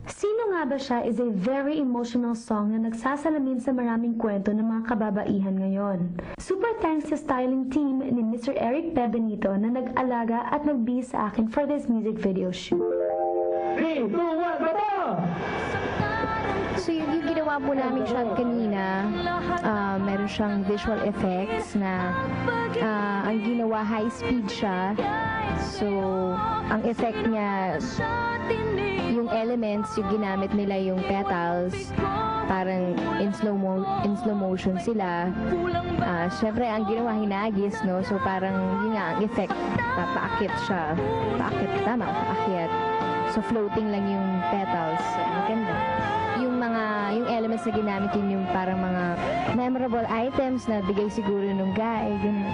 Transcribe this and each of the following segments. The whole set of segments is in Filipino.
Sino nga ba siya is a very emotional song na nagsasalamin sa maraming kwento ng mga kababaihan ngayon. Super thanks sa styling team ni Mr. Eric P. Benito na nag-alaga at nagbihis sa akin for this music video shoot. 3, 2, 1, bata! So yung ginawa po namin shot kanina, meron siyang visual effects na ang ginawa high speed siya. So ang effect niya, yung elements, yung ginamit nila yung petals, parang in slow motion sila. Syempre ang ginawa hinagis, no? So parang yun nga ang effect, paakit siya. Paakyat. So floating lang yung petals. Ang ganda. Yung elements na ginamit yun yung parang mga memorable items na bigay siguro nung guy. Ganun.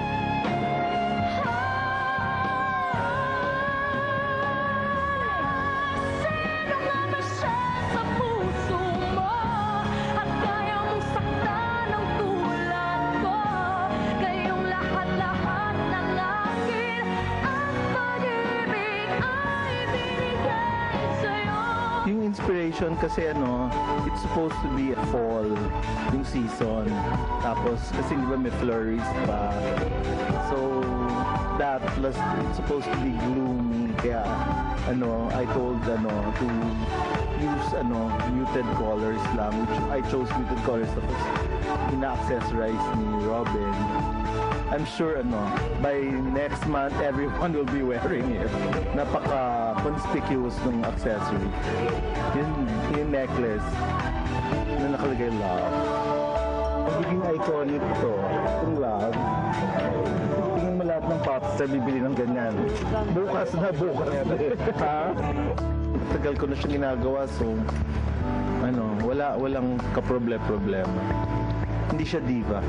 Inspiration kasi it's supposed to be a fall yung season, tapos kasi di ba may flurries pa, so that plus it's supposed to be gloomy, kaya I told to use muted colors lang, which I chose muted colors, tapos ina-accessorize ni Robin. I'm sure by next month everyone will be wearing it. Napaka-conspicuous ng accessory. Yung necklace na nakalagay love. Magiging iconic to. Yung love. Tingin mo lahat ng pops na bibili ng ganyan. Bukas na. Ha? Tagal ko na siya ginagawa, so walang kaproblema. Hindi siya diva.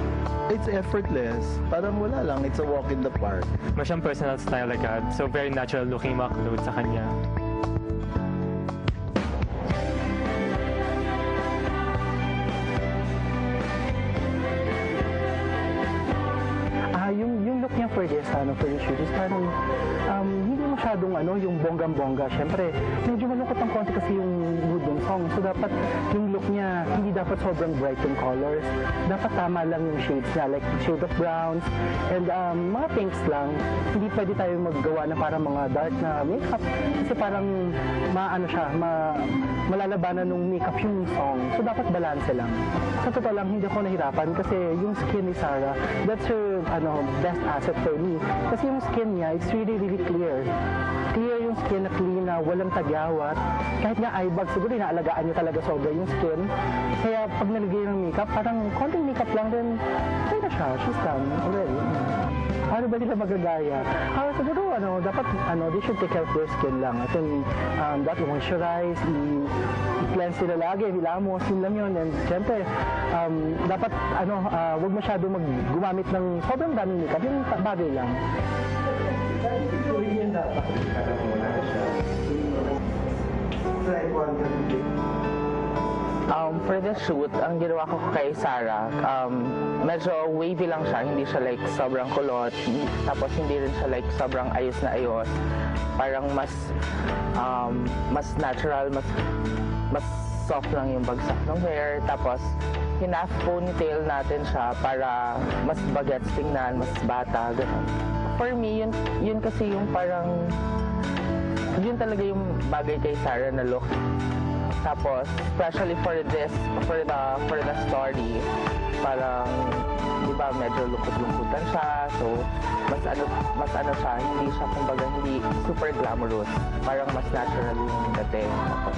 It's effortless. Parang wala lang. It's a walk in the park. Masyang personal style agad. So very natural looking mga clothes sa kanya. Yung look niya for this shoot is parang hindi masyadong yung bonggang-bongga. Siyempre, medyo malungkot ang konti kasi yung mood ng song. So dapat yung look niya, hindi dapat sobrang bright yung colors. Dapat tama lang yung shades niya, like shade of browns and mga pinks lang. Hindi pwede tayo maggawa na parang mga dark na makeup kasi parang malalabanan ng makeup yung song. So dapat balance lang. Sa totoo lang, hindi ako nahirapan kasi yung skin ni Sarah, that's her best asset for me. Kasi yung skin niya, it's really, really clear. Clear yung skin na clean na walang tagyawat. Kahit nga eye bag, siguro inaalagaan niya talaga sobra yung skin. Kaya pag nalagay ng makeup, parang konting makeup lang din, okay na siya. She's done already. Paano ba nila magagaya? Siguro, dapat, they should take care of their skin lang. At then, dapat moisturize, i-cleanse nila lagi, hilamos, yun lang yun. And syempre, dapat, huwag masyado gumamit ng sobrang daming makeup, yung bagay lang. For the shoot, ang ginawa ko kay Sarah, medyo wavy lang siya, hindi siya like sobrang kulot, tapos hindi rin siya like sobrang ayos na ayos. Parang mas natural, mas soft lang yung bagsak ng hair, tapos hinaf ponytail natin siya para mas bagets tingnan, mas bata, gano'n. For me, yun kasi yung parang, yun talaga yung bagay kay Sarah na look. Tapos, especially for the story, parang, di ba, medyo lungkot-lungkutan siya. So, mas siya, hindi siya, kumbaga, hindi super glamorous. Parang mas natural yung dating. Tapos,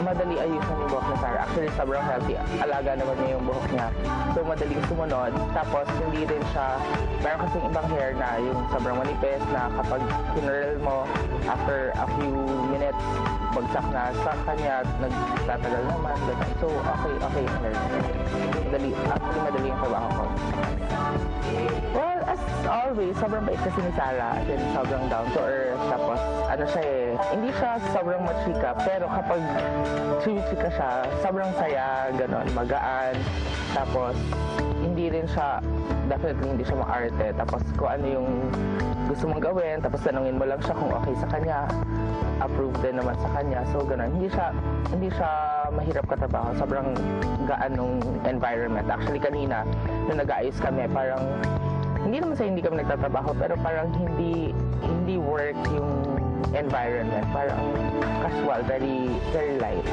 madali ayusin yung buhok ni Sarah. Actually, sobrang healthy. Alaga naman niya yung buhok niya. So, madaling sumunod. Tapos, hindi rin siya, meron kasing ibang hair na yung sobrang manipis na kapag kinurl mo, after a few minutes, bagsak na sa kanya, nagtatagal naman. So, okay yung hair. Madali yung trabaho ko. Well, as always, sobrang bait kasi ni Sarah. Then, sobrang down to earth. Tapos, hindi siya sobrang machika. Pero kapag chika siya, sobrang saya, ganon, magaan. Tapos, definitely hindi siya maarte. Tapos, kung ano yung gusto mong gawin, tapos tanungin mo lang siya kung okay sa kanya. approve din naman sa kanya. So, ganun. Hindi siya mahirap katrabaho. Sobrang gaan nung environment. Actually, kanina, nung nag-aayos kami, parang, hindi naman sa hindi kami nagtatrabaho, pero parang hindi work yung environment. Parang casual, very, very light.